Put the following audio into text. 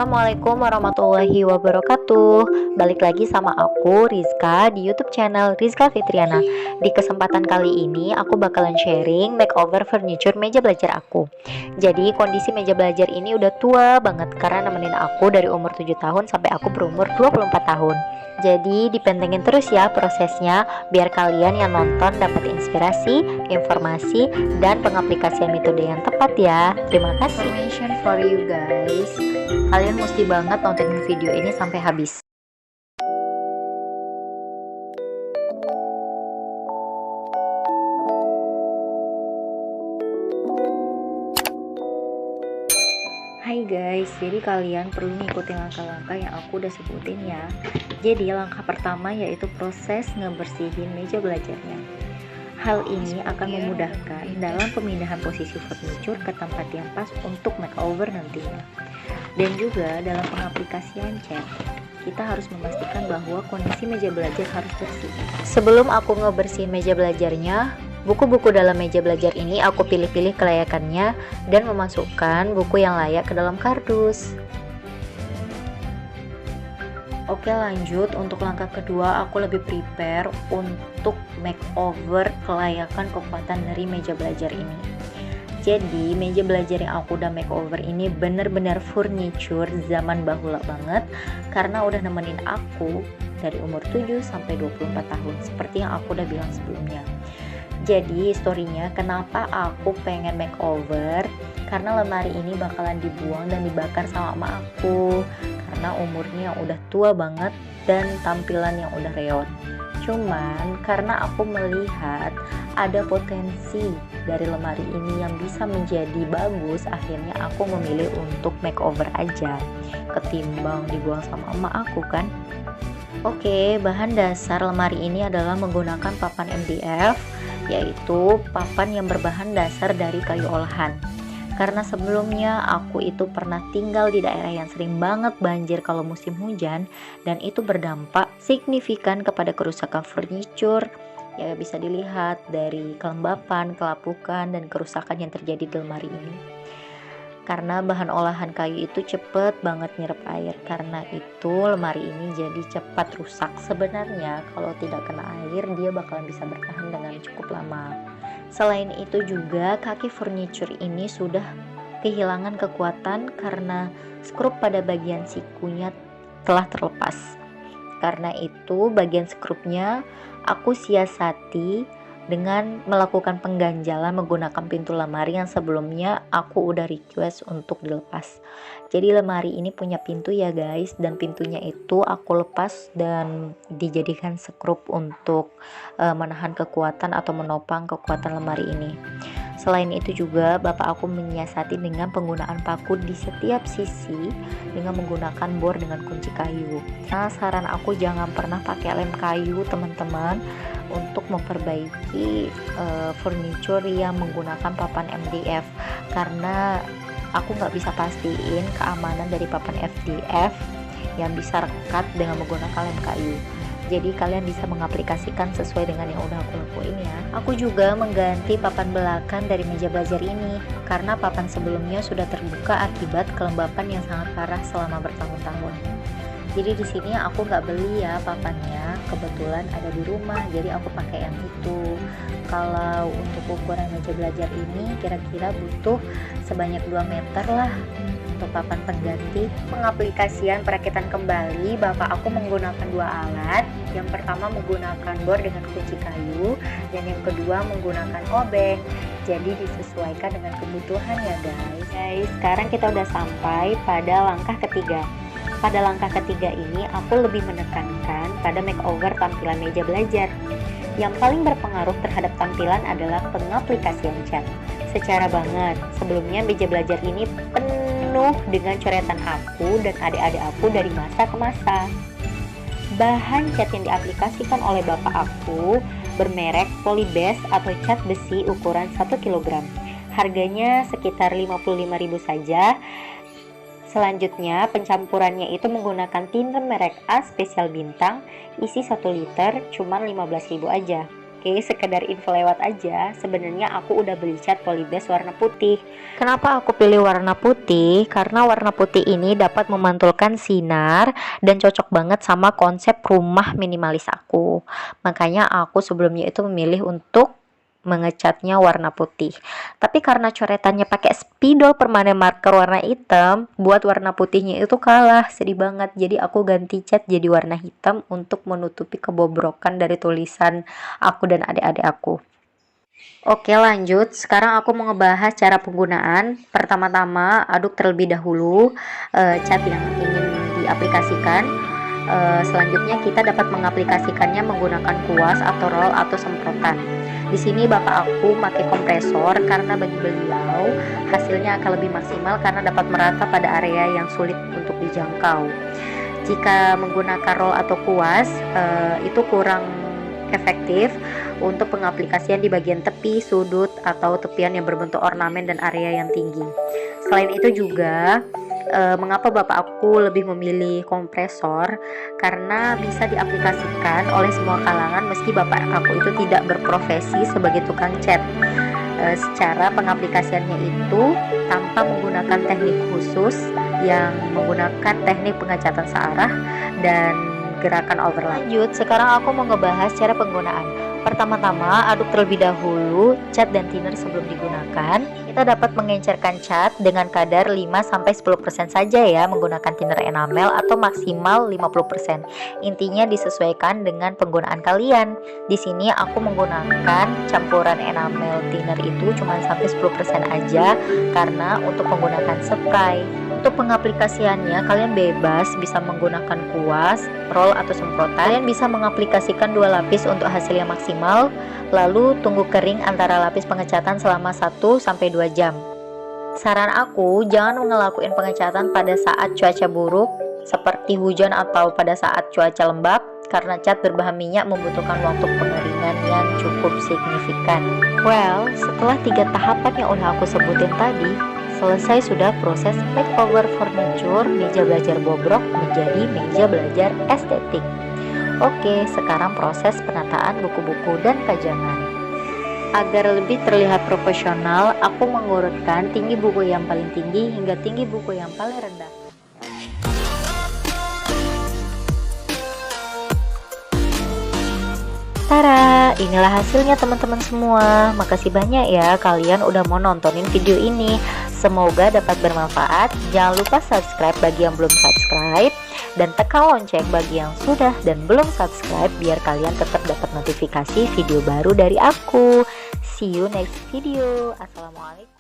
Assalamualaikum warahmatullahi wabarakatuh. Balik lagi sama aku Rizka di YouTube channel Rizka Fitriana. Di kesempatan kali ini aku bakalan sharing makeover furniture meja belajar aku. Jadi kondisi meja belajar ini udah tua banget karena nemenin aku dari umur 7 tahun sampai aku berumur 24 tahun. Jadi dipentengin terus ya prosesnya biar kalian yang nonton dapat inspirasi, informasi, dan pengaplikasian metode yang tepat ya. Terima kasih. Information for you guys. Kalian mesti banget nontonin video ini sampai habis. Hai guys, jadi kalian perlu ngikutin langkah-langkah yang aku udah sebutin ya. Jadi langkah pertama yaitu proses ngebersihin meja belajarnya. Hal ini akan memudahkan dalam pemindahan posisi furniture ke tempat yang pas untuk makeover nantinya. Dan juga dalam pengaplikasian cat, kita harus memastikan bahwa kondisi meja belajar harus bersih. Sebelum aku ngebersihin meja belajarnya, buku-buku dalam meja belajar ini aku pilih-pilih kelayakannya dan memasukkan buku yang layak ke dalam kardus. Oke, lanjut untuk langkah kedua, aku lebih prepare untuk makeover kelayakan kekuatan dari meja belajar ini. Jadi meja belajar yang aku udah makeover ini bener-bener furniture zaman bahula banget karena udah nemenin aku dari umur 7 sampai 24 tahun seperti yang aku udah bilang sebelumnya. Jadi storynya kenapa aku pengen makeover, karena lemari ini bakalan dibuang dan dibakar sama emak aku karena umurnya yang udah tua banget dan tampilan yang udah reot. Cuman karena aku melihat ada potensi dari lemari ini yang bisa menjadi bagus, akhirnya aku memilih untuk makeover aja ketimbang dibuang sama emak aku kan. Oke, bahan dasar lemari ini adalah menggunakan papan MDF, yaitu papan yang berbahan dasar dari kayu olahan. Karena sebelumnya aku itu pernah tinggal di daerah yang sering banget banjir kalau musim hujan, dan itu berdampak signifikan kepada kerusakan furniture. Ya bisa dilihat dari kelembapan, kelapukan, dan kerusakan yang terjadi di lemari ini. Karena bahan olahan kayu itu cepet banget nyerap air, karena itu lemari ini jadi cepat rusak. Sebenarnya kalau tidak kena air dia bakalan bisa bertahan dengan cukup lama. Selain itu juga kaki furniture ini sudah kehilangan kekuatan karena skrup pada bagian sikunya telah terlepas. Karena itu bagian skrupnya aku siasati dengan melakukan pengganjalan menggunakan pintu lemari yang sebelumnya aku udah request untuk dilepas. Jadi lemari ini punya pintu ya guys, dan pintunya itu aku lepas dan dijadikan skrup untuk menahan kekuatan atau menopang kekuatan lemari ini. Selain itu juga bapak aku menyiasati dengan penggunaan paku di setiap sisi dengan menggunakan bor dengan kunci kayu. Nah, saran aku jangan pernah pakai lem kayu teman-teman untuk memperbaiki furniture yang menggunakan papan MDF, karena aku nggak bisa pastiin keamanan dari papan MDF yang bisa rekat dengan menggunakan lem kayu. Jadi kalian bisa mengaplikasikan sesuai dengan yang udah aku lakuin ya. Aku juga mengganti papan belakang dari meja belajar ini karena papan sebelumnya sudah terbuka akibat kelembapan yang sangat parah selama bertahun-tahun. Jadi di sini aku nggak beli ya papannya, kebetulan ada di rumah, jadi aku pakai yang itu. Kalau untuk ukuran meja belajar ini kira-kira butuh sebanyak 2 meter lah untuk papan pengganti. Pengaplikasian perakitan kembali, bapak aku menggunakan 2 alat. Yang pertama menggunakan bor dengan kunci kayu, dan yang kedua menggunakan obeng. Jadi disesuaikan dengan kebutuhan ya guys. Sekarang kita udah sampai pada langkah ketiga. Pada langkah ketiga ini aku lebih menekankan pada makeover tampilan meja belajar. Yang paling berpengaruh terhadap tampilan adalah pengaplikasian cat. Secara banget, sebelumnya meja belajar ini penuh dengan coretan aku dan adik-adik aku dari masa ke masa. Bahan cat yang diaplikasikan oleh bapak aku bermerek Polybase atau cat besi ukuran 1 kg. Harganya sekitar 55.000 saja. Selanjutnya pencampurannya itu menggunakan thinner merek A spesial bintang, isi 1 liter, cuman 15.000 aja. Oke, sekedar info lewat aja, sebenarnya aku udah beli cat polybase warna putih. Kenapa aku pilih warna putih? Karena warna putih ini dapat memantulkan sinar dan cocok banget sama konsep rumah minimalis aku. Makanya aku sebelumnya itu memilih untuk mengecatnya warna putih. Tapi karena coretannya pakai spidol permanen marker warna hitam, buat warna putihnya itu kalah, sedih banget. Jadi aku ganti cat jadi warna hitam untuk menutupi kebobrokan dari tulisan aku dan adik-adik aku. Oke, lanjut. Sekarang aku mau ngebahas cara penggunaan. Pertama-tama aduk terlebih dahulu cat yang ingin diaplikasikan. Selanjutnya kita dapat mengaplikasikannya menggunakan kuas atau roll atau semprotan. Di sini bapak aku pakai kompresor karena bagi beliau hasilnya akan lebih maksimal karena dapat merata pada area yang sulit untuk dijangkau. Jika menggunakan roll atau kuas itu kurang efektif untuk pengaplikasian di bagian tepi, sudut, atau tepian yang berbentuk ornamen dan area yang tinggi. Selain itu juga mengapa bapak aku lebih memilih kompresor, karena bisa diaplikasikan oleh semua kalangan meski bapak aku itu tidak berprofesi sebagai tukang cat. Secara pengaplikasiannya itu tanpa menggunakan teknik khusus yang menggunakan teknik pengecatan searah dan gerakan overlap. Lanjut, sekarang aku mau ngebahas cara penggunaan. Pertama-tama aduk terlebih dahulu cat dan thinner sebelum digunakan. Kita dapat mengencerkan cat dengan kadar 5-10% saja ya menggunakan thinner enamel atau maksimal 50%. Intinya disesuaikan dengan penggunaan kalian. Di sini aku menggunakan campuran enamel thinner itu cuma sampai 10% aja karena untuk menggunakan spray. Untuk pengaplikasiannya kalian bebas bisa menggunakan kuas, roll atau semprotan. Kalian bisa mengaplikasikan 2 lapis untuk hasil yang maksimal, lalu tunggu kering antara lapis pengecatan selama 1-2 jam. Saran aku, jangan ngelakuin pengecatan pada saat cuaca buruk seperti hujan atau pada saat cuaca lembab, karena cat berbahan minyak membutuhkan waktu pengeringan yang cukup signifikan. Well, setelah 3 tahapan yang udah aku sebutin tadi, selesai sudah proses makeover furniture meja belajar bobrok menjadi meja belajar estetik. Oke, sekarang proses penataan buku-buku dan pajangan. Agar lebih terlihat profesional, aku mengurutkan tinggi buku yang paling tinggi hingga tinggi buku yang paling rendah. Tara, inilah hasilnya teman-teman semua. Makasih banyak ya kalian udah mau nontonin video ini. Semoga dapat bermanfaat. Jangan lupa subscribe bagi yang belum subscribe, dan tekan lonceng bagi yang sudah dan belum subscribe biar kalian tetap dapat notifikasi video baru dari aku. See you next video. Assalamualaikum.